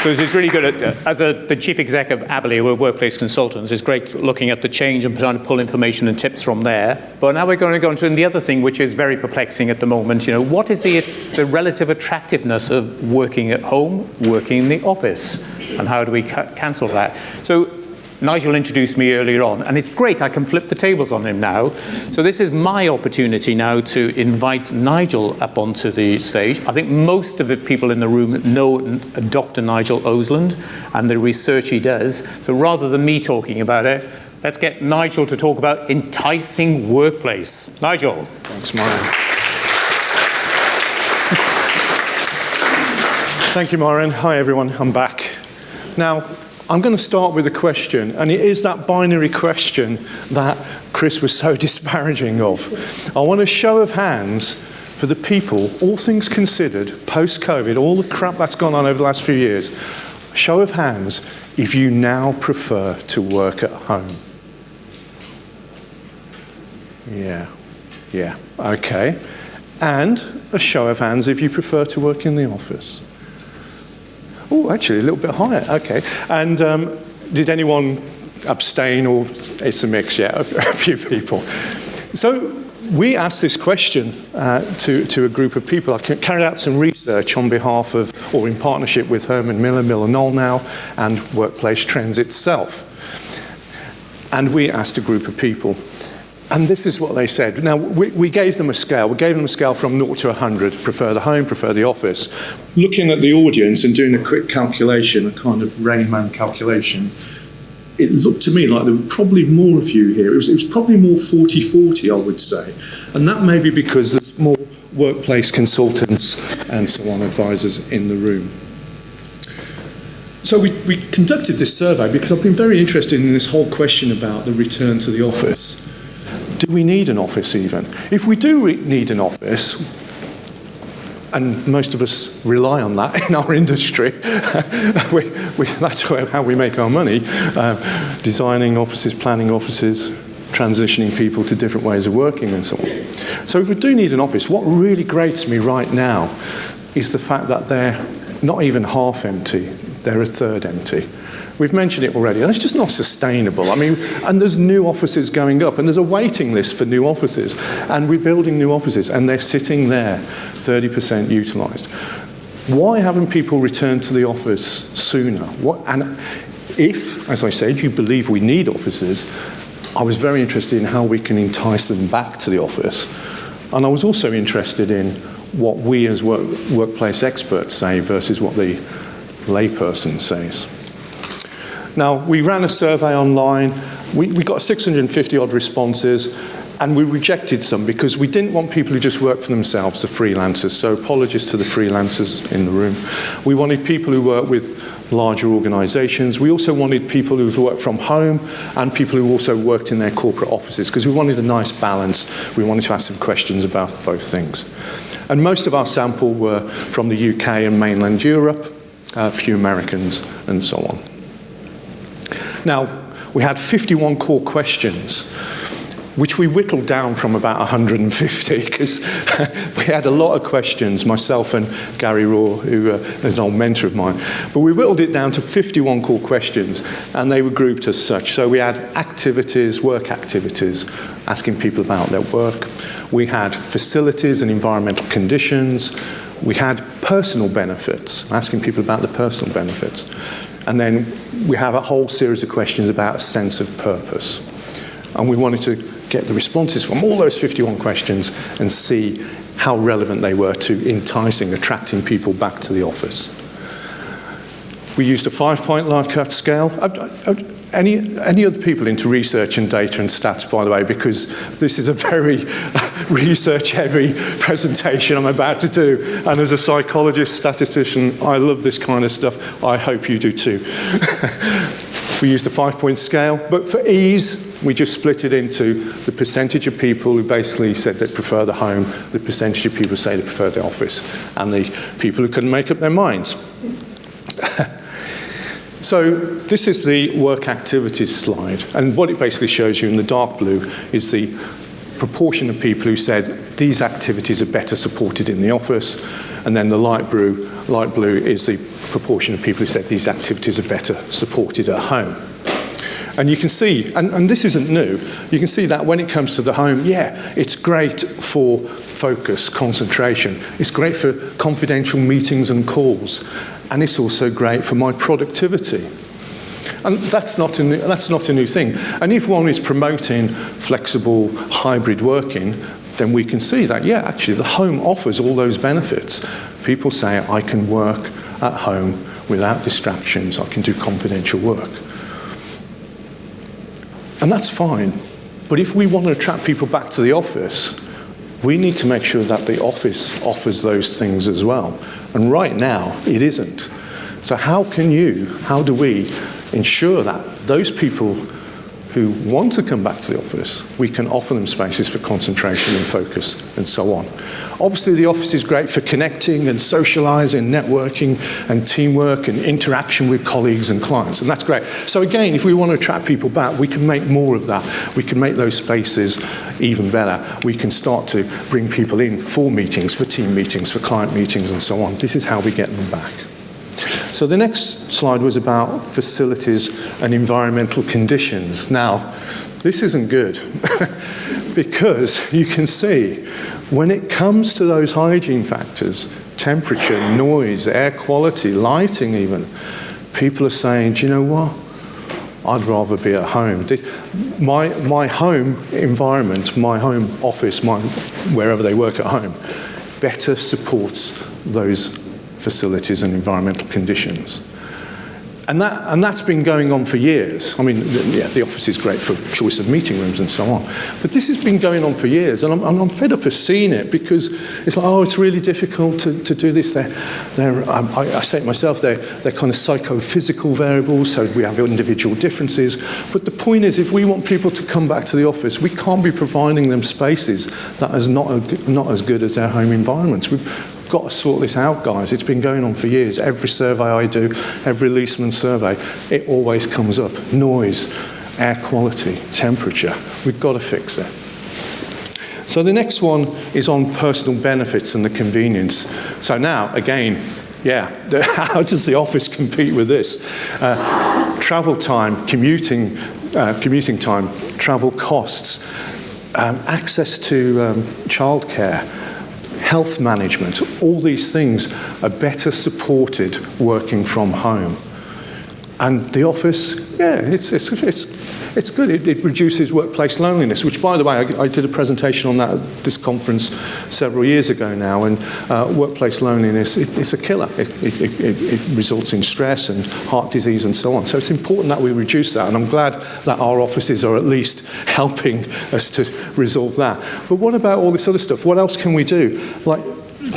So it's really good as the chief exec of Aberley, we're workplace consultants. It's great looking at the change and trying to pull information and tips from there. But now we're going to go into the other thing, which is very perplexing at the moment. You know, what is the relative attractiveness of working at home, working in the office, and how do we cancel that? So Nigel introduced me earlier on, and it's great, I can flip the tables on him now. So this is my opportunity now to invite Nigel up onto the stage. I think most of the people in the room know Dr. Nigel Oseland and the research he does. So rather than me talking about it, let's get Nigel to talk about Enticing Workplace. Nigel. Thanks, Maureen. Thank you, Maureen. Hi, everyone. I'm back. Now, I'm going to start with a question, and it is that binary question that Chris was so disparaging of. I want a show of hands for the people, all things considered, post-COVID, all the crap that's gone on over the last few years, show of hands if you now prefer to work at home. Yeah, okay. And a show of hands if you prefer to work in the office. Oh, actually, a little bit higher. Okay. And did anyone abstain, or it's a mix? Yeah, a few people. So we asked this question to a group of people. I carried out some research on behalf of, or in partnership with Herman Miller, MillerKnoll now, and Workplace Trends itself. And we asked a group of people. And this is what they said. Now, we gave them a scale. We gave them a scale from 0 to 100, prefer the home, prefer the office. Looking at the audience and doing a quick calculation, a kind of Rain Man calculation, it looked to me like there were probably more of you here. It was probably more 40-40, I would say. And that may be because there's more workplace consultants and so on, advisors in the room. So we conducted this survey because I've been very interested in this whole question about the return to the office. Do we need an office even? If we do need an office, and most of us rely on that in our industry, that's how we make our money, designing offices, planning offices, transitioning people to different ways of working and so on. So if we do need an office, what really grates me right now is the fact that they're not even half empty, they're a third empty. We've mentioned it already. That's just not sustainable. I mean, and there's new offices going up, and there's a waiting list for new offices, and we're building new offices, and they're sitting there, 30% utilised. Why haven't people returned to the office sooner? And if, as I said, you believe we need offices, I was very interested in how we can entice them back to the office. And I was also interested in what we as workplace experts say versus what the layperson says. Now, we ran a survey online. We got 650 odd responses, and we rejected some because we didn't want people who just work for themselves, the freelancers. So apologies to the freelancers in the room. We wanted people who work with larger organisations. We also wanted people who've worked from home and people who also worked in their corporate offices, because we wanted a nice balance. We wanted to ask some questions about both things. And most of our sample were from the UK and mainland Europe, a few Americans, and so on. Now, we had 51 core questions, which we whittled down from about 150, because we had a lot of questions, myself and Gary Raw, who is an old mentor of mine. But we whittled it down to 51 core questions, and they were grouped as such. So we had activities, work activities, asking people about their work. We had facilities and environmental conditions. We had personal benefits, asking people about the personal benefits. And then we have a whole series of questions about a sense of purpose. And we wanted to get the responses from all those 51 questions and see how relevant they were to enticing, attracting people back to the office. We used a 5-point Likert scale. Any other people into research and data and stats, by the way, because this is a very research-heavy presentation I'm about to do. And as a psychologist, statistician, I love this kind of stuff. I hope you do too. We used a 5-point scale, but for ease, we just split it into the percentage of people who basically said they prefer the home, the percentage of people who say they prefer the office, and the people who couldn't make up their minds. So this is the work activities slide, and what it basically shows you in the dark blue is the proportion of people who said these activities are better supported in the office, and then the light blue light blue is the proportion of people who said these activities are better supported at home. And you can see, and this isn't new, you can see that when it comes to the home, yeah, it's great for focus, concentration. It's great for confidential meetings and calls. And it's also great for my productivity. And that's not a new thing. And if one is promoting flexible hybrid working, then we can see that, yeah, actually the home offers all those benefits. People say, I can work at home without distractions. I can do confidential work. And that's fine. But if we want to attract people back to the office, we need to make sure that the office offers those things as well. And right now, it isn't. So how do we ensure that those people who want to come back to the office, we can offer them spaces for concentration and focus and so on. Obviously, the office is great for connecting and socializing, networking and teamwork and interaction with colleagues and clients, and that's great. So again, if we want to attract people back, we can make more of that. We can make those spaces even better. We can start to bring people in for meetings, for team meetings, for client meetings and so on. This is how we get them back. So the next slide was about facilities and environmental conditions. Now, this isn't good because you can see when it comes to those hygiene factors, temperature, noise, air quality, lighting even, people are saying, do you know what? I'd rather be at home. My home environment, my home office, wherever they work at home, better supports those facilities and environmental conditions. And that's been going on for years. I mean, yeah, the office is great for choice of meeting rooms and so on. But this has been going on for years, and I'm fed up of seeing it because it's like, oh, it's really difficult to do this. I say it myself, they're kind of psychophysical variables, so we have individual differences. But the point is, if we want people to come back to the office, we can't be providing them spaces that is not as good as their home environments. We've got to sort this out, guys. It's been going on for years. Every survey I do, every Leeseman survey, it always comes up. Noise, air quality, temperature. We've got to fix it. So the next one is on personal benefits and the convenience. So now, again, yeah, how does the office compete with this? Travel time, commuting time, travel costs, access to childcare, health management, all these things are better supported working from home. And the office, yeah, it's good. It reduces workplace loneliness, which, by the way, I did a presentation on that at this conference several years ago now, and workplace loneliness, it's a killer. It results in stress and heart disease and so on. So it's important that we reduce that, and I'm glad that our offices are at least helping us to resolve that. But what about all this other stuff? What else can we do? Like,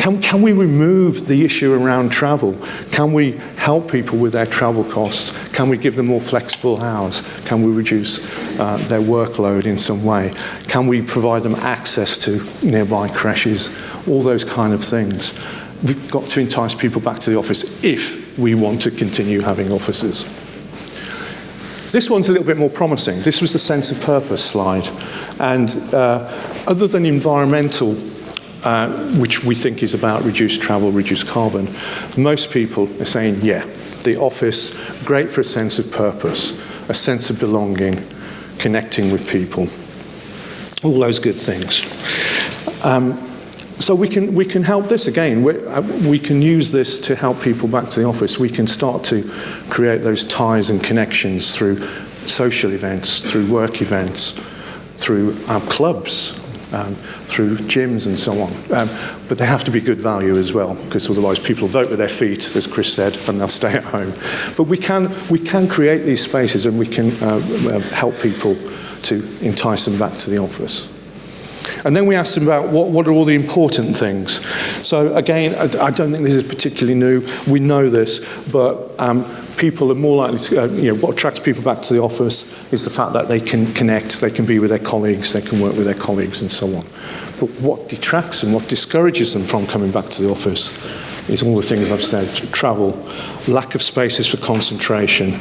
can we remove the issue around travel? Can we help people with their travel costs? Can we give them more flexible hours? Can we reduce their workload in some way? Can we provide them access to nearby creches? All those kind of things. We've got to entice people back to the office if we want to continue having offices. This one's a little bit more promising. This was the sense of purpose slide. And other than environmental, which we think is about reduced travel, reduced carbon, most people are saying, yeah, the office, great for a sense of purpose, a sense of belonging, connecting with people, all those good things. So we can help this again. We can use this to help people back to the office. We can start to create those ties and connections through social events, through work events, through clubs, through gyms and so on. But they have to be good value as well, because otherwise people vote with their feet, as Chris said, and they'll stay at home. But we can create these spaces, and we can help people to entice them back to the office. And then we asked them about what are all the important things. So again, I don't think this is particularly new. We know this, but people are more likely to, what attracts people back to the office is the fact that they can connect, they can be with their colleagues, they can work with their colleagues and so on. But what detracts them, what discourages them from coming back to the office is all the things I've said: travel, lack of spaces for concentration.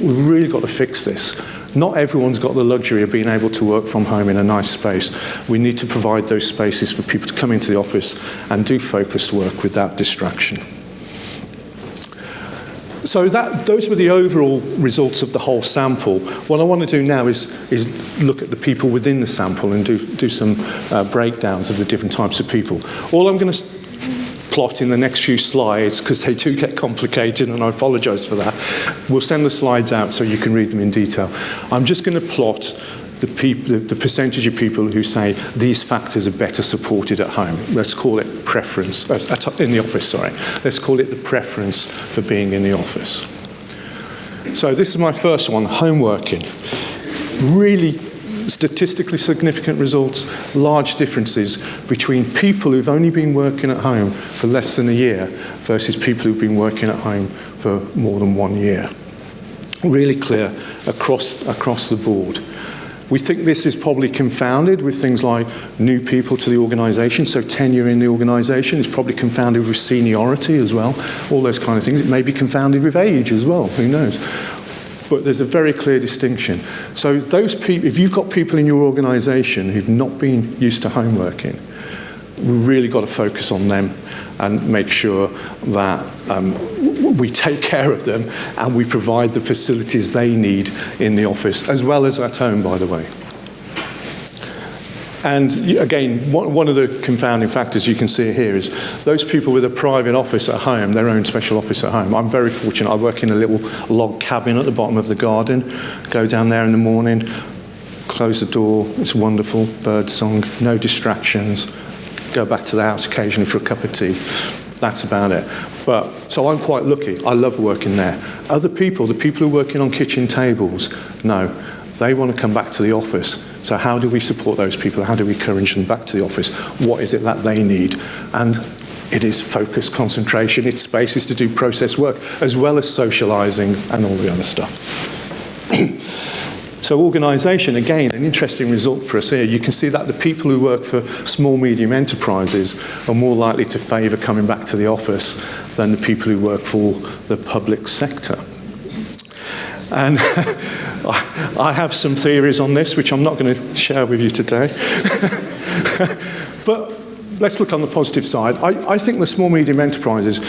We've really got to fix this. Not everyone's got the luxury of being able to work from home in a nice space. We need to provide those spaces for people to come into the office and do focused work without distraction. So those were the overall results of the whole sample. What I want to do now is look at the people within the sample and do some breakdowns of the different types of people. All I'm going to plot in the next few slides, because they do get complicated, and I apologise for that. We'll send the slides out so you can read them in detail. I'm just going to plot the percentage of people who say these factors are better supported at home. Let's call it preference, in the office, sorry. Let's call it the preference for being in the office. So this is my first one, home working. Really statistically significant results, large differences between people who've only been working at home for less than a year versus people who've been working at home for more than 1 year. Really clear across the board. We think this is probably confounded with things like new people to the organisation, so tenure in the organisation is probably confounded with seniority as well, all those kind of things. It may be confounded with age as well, who knows. But there's a very clear distinction. So those people, if you've got people in your organisation who've not been used to home working, we've really got to focus on them and make sure that we take care of them and we provide the facilities they need in the office, as well as at home, by the way. And again, one of the confounding factors you can see here is those people with a private office at home, their own special office at home. I'm very fortunate. I work in a little log cabin at the bottom of the garden, go down there in the morning, close the door, it's wonderful, bird song, no distractions, go back to the house occasionally for a cup of tea. That's about it. So I'm quite lucky. I love working there. Other people, the people who are working on kitchen tables, no, they want to come back to the office. So how do we support those people? How do we encourage them back to the office? What is it that they need? And it is focus, concentration, it's spaces to do process work, as well as socialising and all the other stuff. So organisation, again, an interesting result for us here. You can see that the people who work for small, medium enterprises are more likely to favour coming back to the office than the people who work for the public sector. And I have some theories on this, which I'm not going to share with you today. But let's look on the positive side. I think the small, medium enterprises,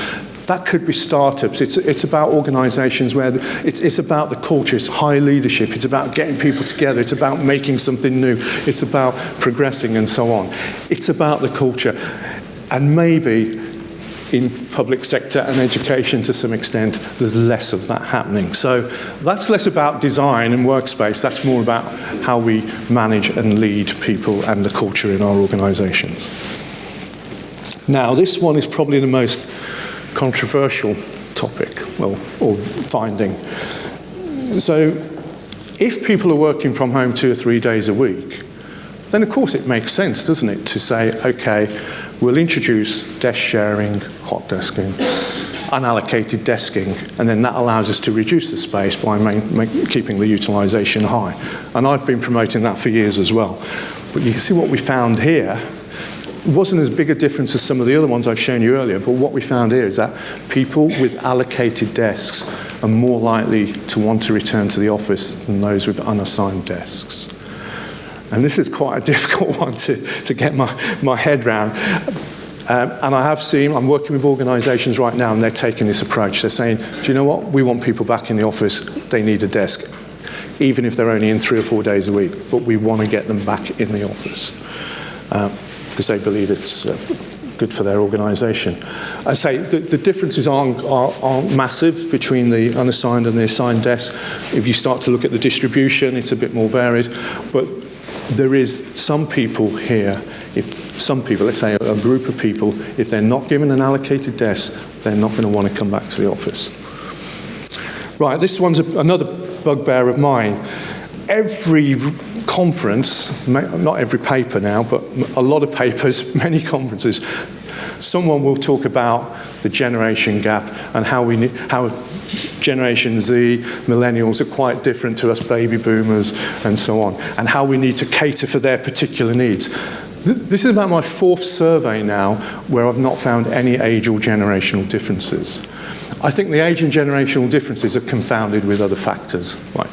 that could be startups. It's about organisations where it's about the culture. It's high leadership. It's about getting people together. It's about making something new. It's about progressing and so on. It's about the culture. And maybe in public sector and education to some extent, there's less of that happening. So that's less about design and workspace. That's more about how we manage and lead people and the culture in our organisations. Now, this one is probably the most controversial topic, or finding. So if people are working from home 2 or 3 days a week, then of course it makes sense, doesn't it, to say, okay, we'll introduce desk sharing, hot desking, unallocated desking, and then that allows us to reduce the space by keeping the utilisation high. And I've been promoting that for years as well. But you can see what we found here. It wasn't as big a difference as some of the other ones I've shown you earlier, but what we found here is that people with allocated desks are more likely to want to return to the office than those with unassigned desks. And this is quite a difficult one to get my head round. And I have seen, I'm working with organisations right now, and they're taking this approach. They're saying, do you know what? We want people back in the office. They need a desk, even if they're only in 3 or 4 days a week. But we want to get them back in the office because they believe it's good for their organisation. I say the differences aren't massive between the unassigned and the assigned desk. If you start to look at the distribution, it's a bit more varied. But there is some people here, let's say a group of people, if they're not given an allocated desk, they're not going to want to come back to the office. Right, this one's another bugbear of mine. Every conference, not every paper now, but a lot of papers, many conferences, someone will talk about the generation gap and how Generation Z, millennials are quite different to us baby boomers and so on, and how we need to cater for their particular needs. This is about my 4th survey now where I've not found any age or generational differences. I think the age and generational differences are confounded with other factors, like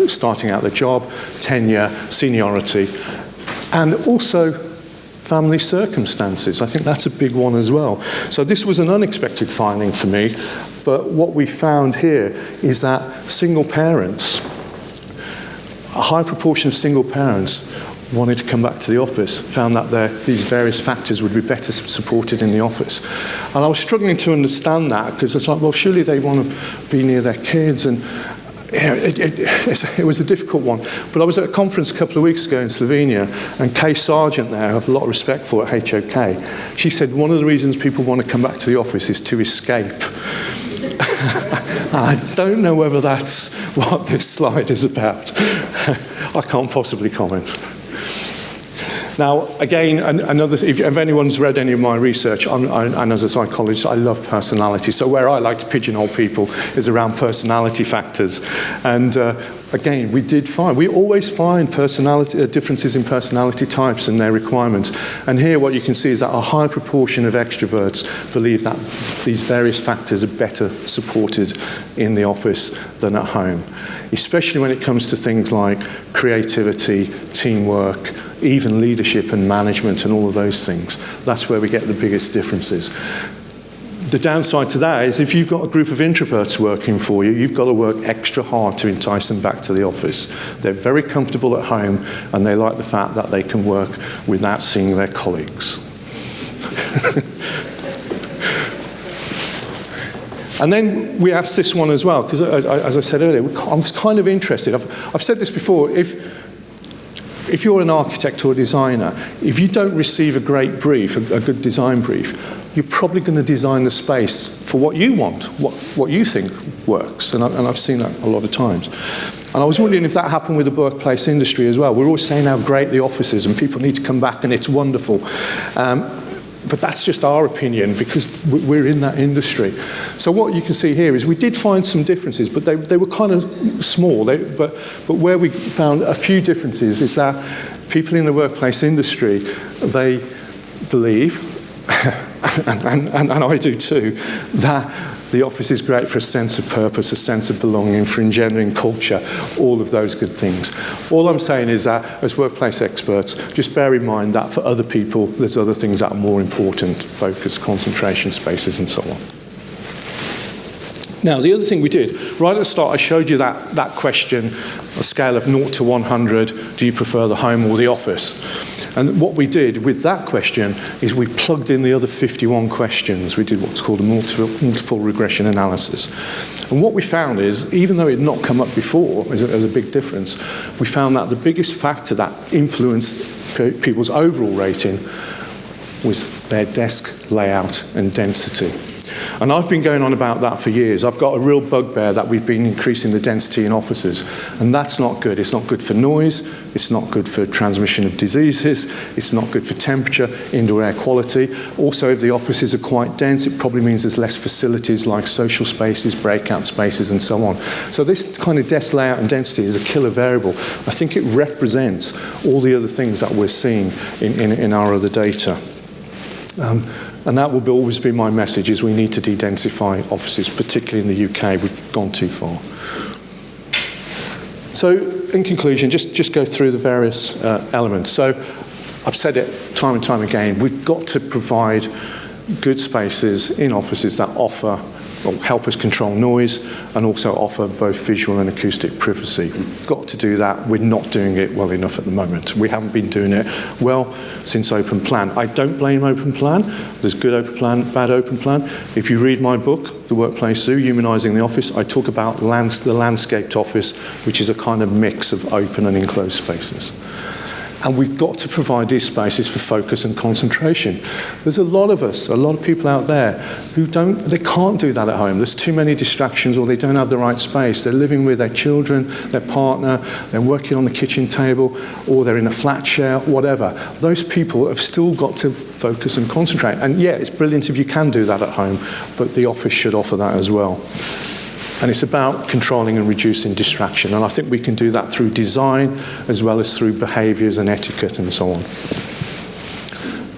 starting out the job, tenure, seniority, and also family circumstances. I think that's a big one as well. So this was an unexpected finding for me, but what we found here is that single parents, a high proportion of single parents wanted to come back to the office, found that these various factors would be better supported in the office. And I was struggling to understand that, because it's like, well, surely they want to be near their kids, and it was a difficult one. But I was at a conference a couple of weeks ago in Slovenia, and Kay Sargent there, I have a lot of respect for at HOK, she said one of the reasons people want to come back to the office is to escape. I don't know whether that's what this slide is about. I can't possibly comment. Now, again, if anyone's read any of my research, and as a psychologist, I love personality. So where I like to pigeonhole people is around personality factors. And again, we always find personality differences in personality types and their requirements. And here what you can see is that a high proportion of extroverts believe that these various factors are better supported in the office than at home, especially when it comes to things like creativity, teamwork, even leadership and management and all of those things. That's where we get the biggest differences. The downside to that is if you've got a group of introverts working for you, you've got to work extra hard to entice them back to the office. They're very comfortable at home, and they like the fact that they can work without seeing their colleagues. And then we asked this one as well, because as I said earlier, I was kind of interested. I've said this before, if you're an architect or a designer, if you don't receive a great brief, a good design brief, you're probably going to design the space for what you want, what you think works. And I've seen that a lot of times. And I was wondering if that happened with the workplace industry as well. We're always saying how great the office is and people need to come back and it's wonderful. But that's just our opinion, because we're in that industry. So what you can see here is we did find some differences, but they were kind of small. But where we found a few differences is that people in the workplace industry, they believe, and I do too, that the office is great for a sense of purpose, a sense of belonging, for engendering culture, all of those good things. All I'm saying is that, as workplace experts, just bear in mind that for other people, there's other things that are more important: focus, concentration, spaces, and so on. Now, the other thing we did, right at the start, I showed you that question, a scale of 0 to 100, do you prefer the home or the office? And what we did with that question is we plugged in the other 51 questions. We did what's called a multiple regression analysis. And what we found is, even though it had not come up before as a big difference, we found that the biggest factor that influenced people's overall rating was their desk layout and density. And I've been going on about that for years. I've got a real bugbear that we've been increasing the density in offices, and that's not good. It's not good for noise, it's not good for transmission of diseases, it's not good for temperature, indoor air quality. Also, if the offices are quite dense, it probably means there's less facilities like social spaces, breakout spaces, and so on. So this kind of desk layout and density is a killer variable. I think it represents all the other things that we're seeing in our other data. And that will always be my message, is we need to de-densify offices, particularly in the UK. We've gone too far. So, in conclusion, just go through the various elements. So, I've said it time and time again, we've got to provide good spaces in offices that offer or help us control noise and also offer both visual and acoustic privacy. We've got to do that. We're not doing it well enough at the moment. We haven't been doing it well since Open Plan. I don't blame Open Plan. There's good Open Plan, bad Open Plan. If you read my book, The Workplace Zoo, Humanising the Office, I talk about the landscaped office, which is a kind of mix of open and enclosed spaces. And we've got to provide these spaces for focus and concentration. There's a lot of us, a lot of people out there who they can't do that at home. There's too many distractions, or they don't have the right space. They're living with their children, their partner, they're working on the kitchen table, or they're in a flat share, whatever. Those people have still got to focus and concentrate. And yeah, it's brilliant if you can do that at home, but the office should offer that as well. And it's about controlling and reducing distraction. And I think we can do that through design as well as through behaviours and etiquette and so on.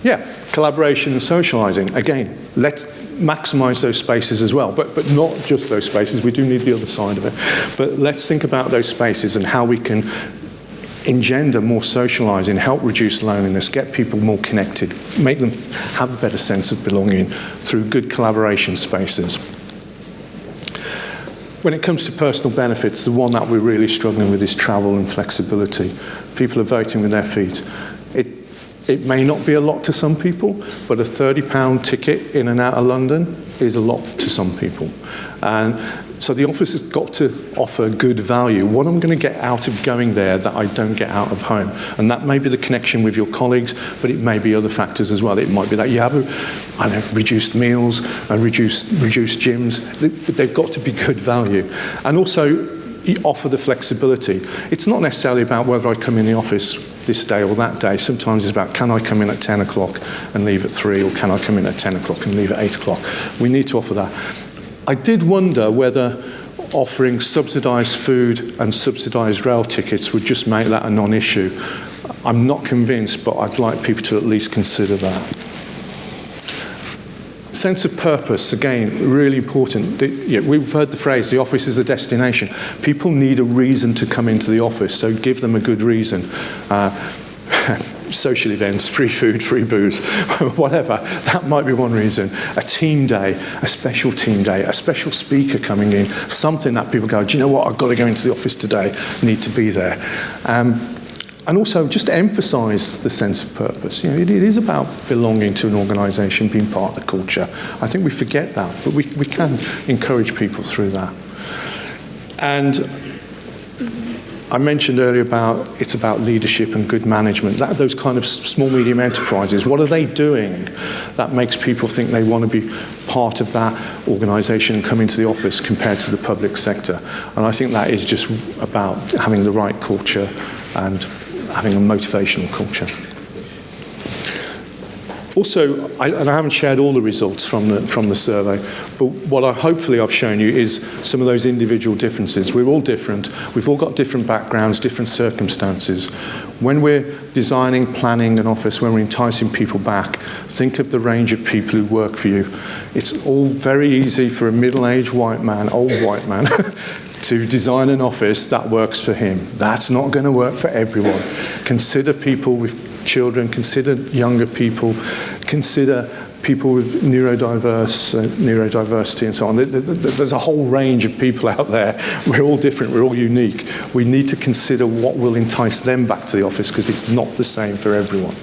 Yeah, collaboration and socialising. Again, let's maximise those spaces as well, but not just those spaces. We do need the other side of it. But let's think about those spaces and how we can engender more socialising, help reduce loneliness, get people more connected, make them have a better sense of belonging through good collaboration spaces. When it comes to personal benefits, the one that we're really struggling with is travel and flexibility. People are voting with their feet. It may not be a lot to some people, but a £30 ticket in and out of London is a lot to some people. And so the office has got to offer good value. What I'm going to get out of going there that I don't get out of home? And that may be the connection with your colleagues, but it may be other factors as well. It might be that you have reduced meals and reduced gyms. They've got to be good value. And also, you offer the flexibility. It's not necessarily about whether I come in the office this day or that day. Sometimes it's about, can I come in at 10 o'clock and leave at 3, or can I come in at 10 o'clock and leave at 8 o'clock? We need to offer that. I did wonder whether offering subsidised food and subsidised rail tickets would just make that a non-issue. I'm not convinced, but I'd like people to at least consider that. Sense of purpose, again, really important. We've heard the phrase, the office is a destination. People need a reason to come into the office, so give them a good reason. Social events, free food, free booze, whatever. That might be one reason. A team day, a special team day, a special speaker coming in, something that people go, do you know what, I've got to go into the office today, need to be there. And also just emphasise the sense of purpose. It is about belonging to an organisation, being part of the culture. I think we forget that, but we can encourage people through that. And I mentioned earlier it's about leadership and good management. Those kind of small, medium enterprises, what are they doing that makes people think they want to be part of that organisation and come into the office compared to the public sector? And I think that is just about having the right culture and having a motivational culture. Also, I haven't shared all the results from the survey, but what hopefully I've shown you is some of those individual differences. We're all different. We've all got different backgrounds, different circumstances. When we're designing, planning an office, when we're enticing people back, think of the range of people who work for you. It's all very easy for a middle-aged white man, old white man, to design an office that works for him. That's not going to work for everyone. Consider people with children, consider younger people, consider people with neurodiversity and so on. There's a whole range of people out there. We're all different, we're all unique. We need to consider what will entice them back to the office, because it's not the same for everyone.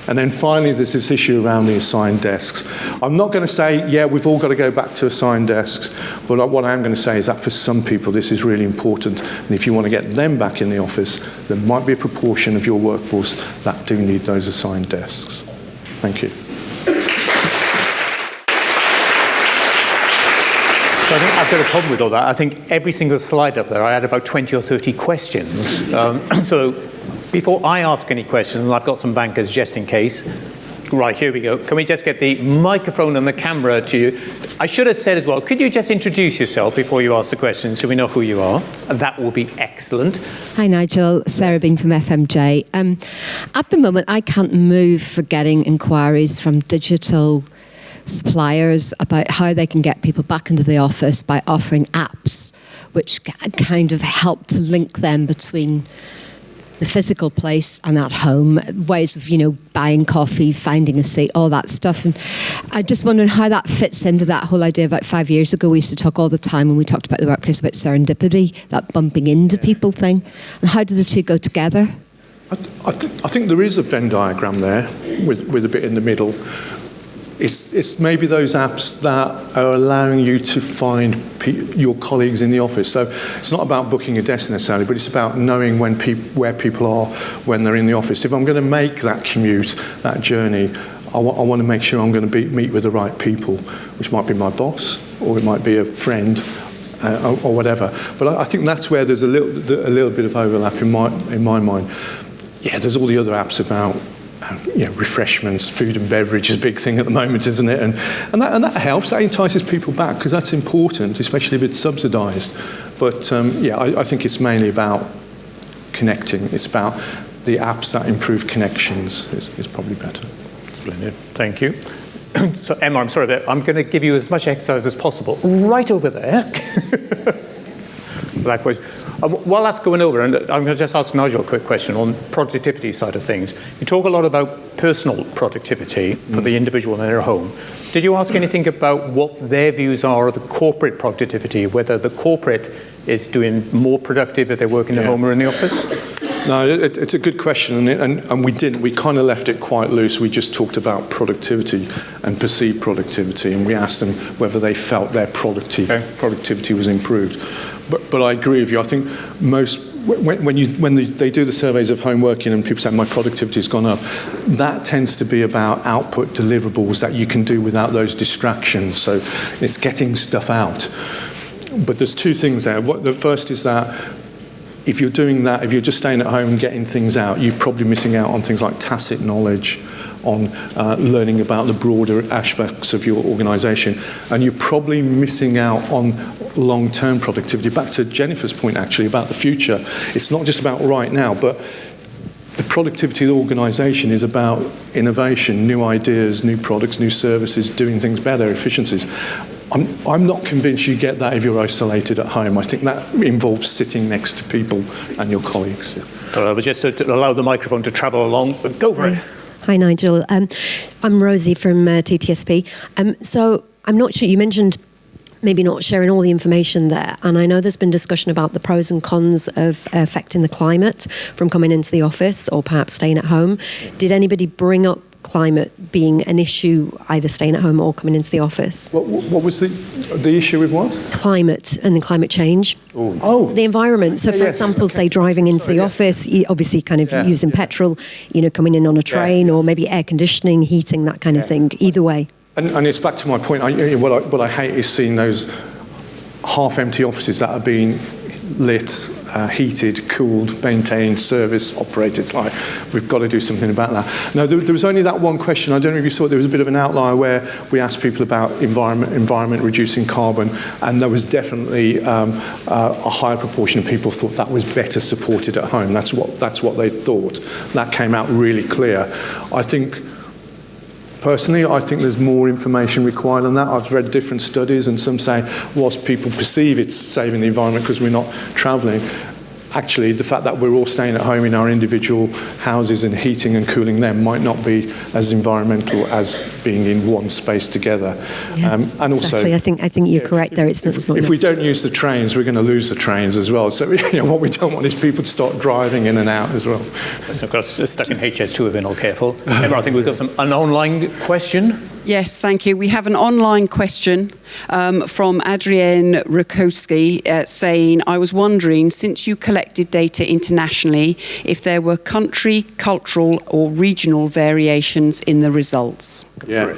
And then finally, there's this issue around the assigned desks. I'm not going to say, yeah, we've all got to go back to assigned desks, but what I am going to say is that for some people, this is really important. And if you want to get them back in the office, there might be a proportion of your workforce that do need those assigned desks. Thank you. So I think I've got a problem with all that. I think every single slide up there, I had about 20 or 30 questions. So before I ask any questions, and I've got some bankers just in case. Right, here we go. Can we just get the microphone and the camera to you? I should have said as well, could you just introduce yourself before you ask the question so we know who you are? That will be excellent. Hi Nigel, Sarah Bean from FMJ. At the moment, I can't move for getting inquiries from digital suppliers about how they can get people back into the office by offering apps which kind of help to link them between the physical place and at home, ways of, buying coffee, finding a seat, all that stuff. And I'm just wondering how that fits into that whole idea. About 5 years ago, we used to talk all the time when we talked about the workplace about serendipity, that bumping into people thing. And how do the two go together? I think there is a Venn diagram there with a bit in the middle. It's maybe those apps that are allowing you to find your colleagues in the office. So it's not about booking a desk necessarily, but it's about knowing where people are when they're in the office. If I'm going to make that commute, that journey, I want to make sure I'm going to meet with the right people, which might be my boss, or it might be a friend, or whatever. But I think that's where there's a little bit of overlap in my mind. Yeah, there's all the other apps about refreshments, food and beverage is a big thing at the moment, isn't it? And that helps. That entices people back because that's important, especially if it's subsidised. But I think it's mainly about connecting. It's about the apps that improve connections is probably better. Splendid. Thank you. So, Emma, I'm sorry, but I'm going to give you as much exercise as possible. Right over there. That question. While that's going over, and I'm going to just ask Nigel a quick question on productivity side of things. You talk a lot about personal productivity for the individual in their home. Did you ask anything about what their views are of the corporate productivity, whether the corporate is doing more productive if they work in the home or in the office? No, it's a good question, and we didn't. We kind of left it quite loose. We just talked about productivity and perceived productivity, and we asked them whether they felt their productivity was improved. But I agree with you. I think when they do the surveys of home working and people say my productivity has gone up, that tends to be about output deliverables that you can do without those distractions. So it's getting stuff out. But there's two things there. The first is that if you're doing that, if you're just staying at home and getting things out, you're probably missing out on things like tacit knowledge, on learning about the broader aspects of your organisation, and you're probably missing out on long-term productivity. Back to Jennifer's point, actually, about the future. It's not just about right now, but the productivity of the organisation is about innovation, new ideas, new products, new services, doing things better, efficiencies. I'm not convinced you get that if you're isolated at home. I think that involves sitting next to people and your colleagues. But just to allow the microphone to travel along, but go for it. Hi, Nigel. I'm Rosie from TTSP. So I'm not sure, you mentioned maybe not sharing all the information there, and I know there's been discussion about the pros and cons of affecting the climate from coming into the office or perhaps staying at home. Did anybody bring up climate being an issue, either staying at home or coming into the office? What was the issue with what? Climate and then climate change. Oh. So the environment. So, for example, say driving into the office, obviously kind of using petrol, coming in on a train or maybe air conditioning, heating, that kind of thing. Either way. And it's back to my point. What I hate is seeing those half-empty offices that are being lit, heated, cooled, maintained, service, operated. It's like, we've got to do something about that. No, there was only that one question. I don't know if you saw it. There was a bit of an outlier where we asked people about environment reducing carbon, and there was definitely a higher proportion of people thought that was better supported at home. That's what they thought. That came out really clear. Personally, I think there's more information required on that. I've read different studies, and some say, whilst people perceive it's saving the environment because we're not travelling, actually the fact that we're all staying at home in our individual houses and heating and cooling them might not be as environmental as being in one space together. Yeah, and also, exactly. I think you're correct there. If we don't use the trains, we're going to lose the trains as well. So what we don't want is people to start driving in and out as well. So I've got stuck in HS2 if we're not careful. Emma, I think we've got an online question. Yes, thank you. We have an online question from Adrienne Rakowski saying, I was wondering, since you collected data internationally, if there were country, cultural or regional variations in the results. Yeah,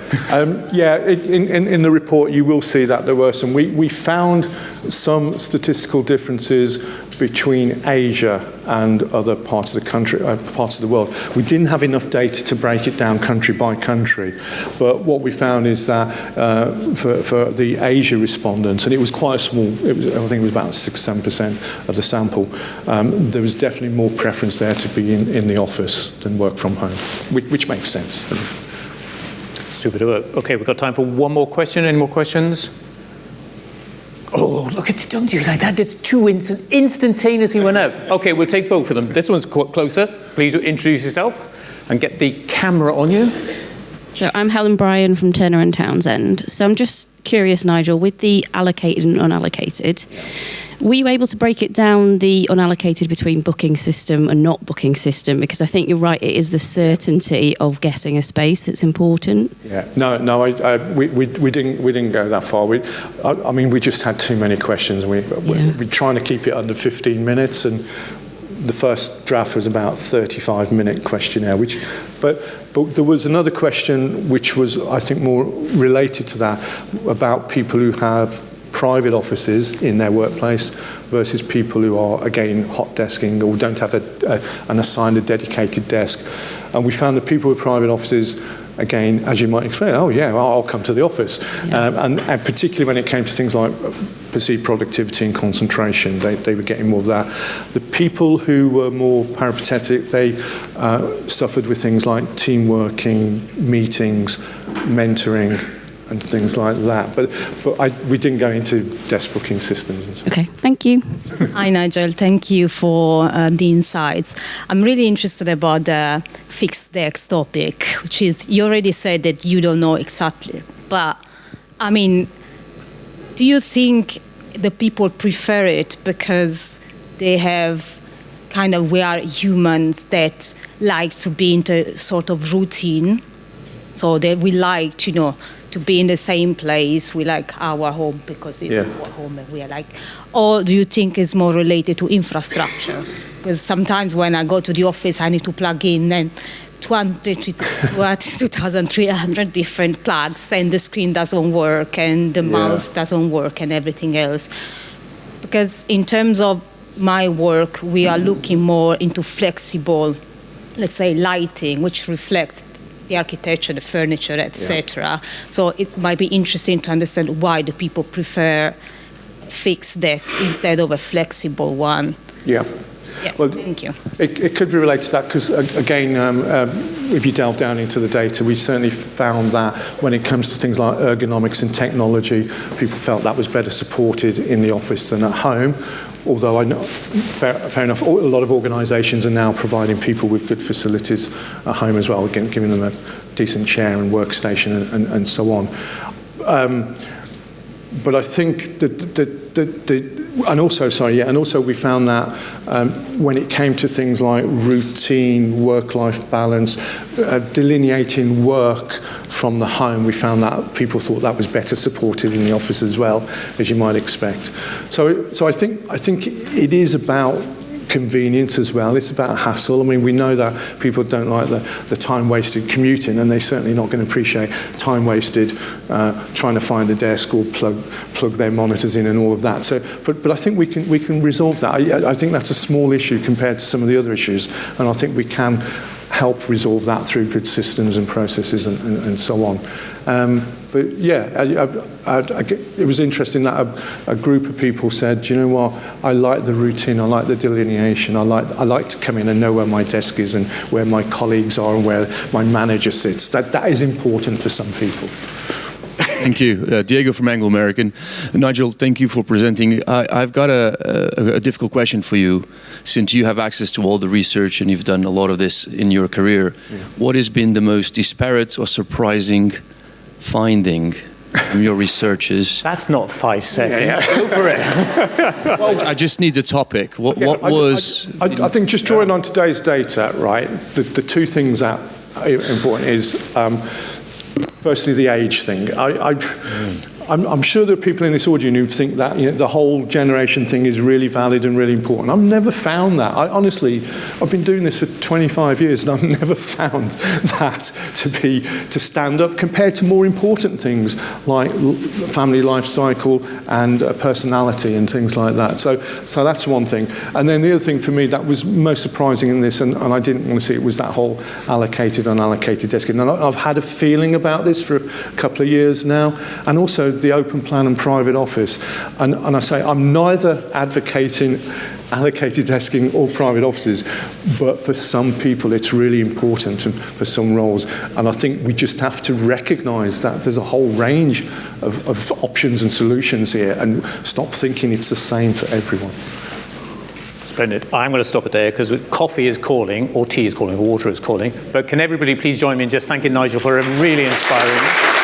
in the report you will see that there were some. We found some statistical differences between Asia and other parts of the country, parts of the world. We didn't have enough data to break it down country by country, but what we found is that for the Asia respondents, and it was quite a small, I think it was about 6-7% of the sample, there was definitely more preference there to be in the office than work from home, which makes sense. Stupid work. Okay, we've got time for one more question. Any more questions? Oh, look at, don't do like that. It's too instantaneously went out. Okay, we'll take both of them. This one's closer. Please introduce yourself and get the camera on you. So I'm Helen Bryan from Turner and Townsend. So I'm just curious, Nigel, with the allocated and unallocated, were you able to break it down, the unallocated, between booking system and not booking system? Because I think you're right, it is the certainty of getting a space that's important. Yeah, no, we didn't go that far. We just had too many questions. We're trying to keep it under 15 minutes, and the first draft was about 35-minute questionnaire. But there was another question which was, I think, more related to that, about people who have private offices in their workplace versus people who are, again, hot desking or don't have an assigned, dedicated desk. And we found that people with private offices again, as you might expect, oh yeah, well, I'll come to the office. Yeah. And particularly when it came to things like perceived productivity and concentration, they were getting more of that. The people who were more peripatetic, they suffered with things like team working, meetings, mentoring, and things like that. But we didn't go into desk booking systems and so on. Okay, thank you. Hi, Nigel. Thank you for the insights. I'm really interested about the fixed desk topic, which is, you already said that you don't know exactly. But, I mean, do you think the people prefer it because they have we are humans that like to be in the sort of routine? So that we like to, to be in the same place. We like our home because it's our home and we are like. Or do you think it's more related to infrastructure? Because sometimes when I go to the office, I need to plug in and 2,300 different plugs, and the screen doesn't work, and the mouse doesn't work, and everything else. Because in terms of my work, we are looking more into flexible, let's say, lighting, which reflects the architecture, the furniture, etc. So it might be interesting to understand why do people prefer fixed desks instead of a flexible one. Yeah. Well, thank you. It could be related to that because, again, if you delve down into the data, we certainly found that when it comes to things like ergonomics and technology, people felt that was better supported in the office than at home. Although I know, fair enough, a lot of organisations are now providing people with good facilities at home as well, giving them a decent chair and workstation and so on. But I think and also we found that when it came to things like routine, work-life balance, delineating work from the home, we found that people thought that was better supported in the office as well, as you might expect. So I think it is about convenience as well. It's about hassle. I mean, we know that people don't like the time wasted commuting, and they're certainly not going to appreciate time wasted trying to find a desk or plug their monitors in and all of that. So, but I think we can resolve that. I think that's a small issue compared to some of the other issues, and I think we can help resolve that through good systems and processes and so on. But yeah, it was interesting that a group of people said, you know what, I like the routine, I like the delineation, I like to come in and know where my desk is and where my colleagues are and where my manager sits. That is important for some people. Thank you. Diego from Anglo American. Nigel, thank you for presenting. I've got a difficult question for you. Since you have access to all the research and you've done a lot of this in your career, what has been the most disparate or surprising finding from your researches? That's not 5 seconds. Go for it. Well, I just need the topic. What was... I think just drawing on today's data, right, the two things that are important is... firstly, the age thing. I'm sure there are people in this audience who think that the whole generation thing is really valid and really important. I've never found that. I've been doing this for 25 years and I've never found that to stand up compared to more important things like family life cycle and personality and things like that. So that's one thing. And then the other thing for me that was most surprising in this, and I didn't want to see it, was that whole allocated, unallocated desking. And I've had a feeling about this for a couple of years now, and also the open plan and private office. And I say I'm neither advocating allocated desking or private offices, but for some people it's really important for some roles. And I think we just have to recognise that there's a whole range of options and solutions here and stop thinking it's the same for everyone. Splendid. I'm going to stop it there because coffee is calling, or tea is calling, or water is calling. But can everybody please join me in just thanking Nigel for a really inspiring...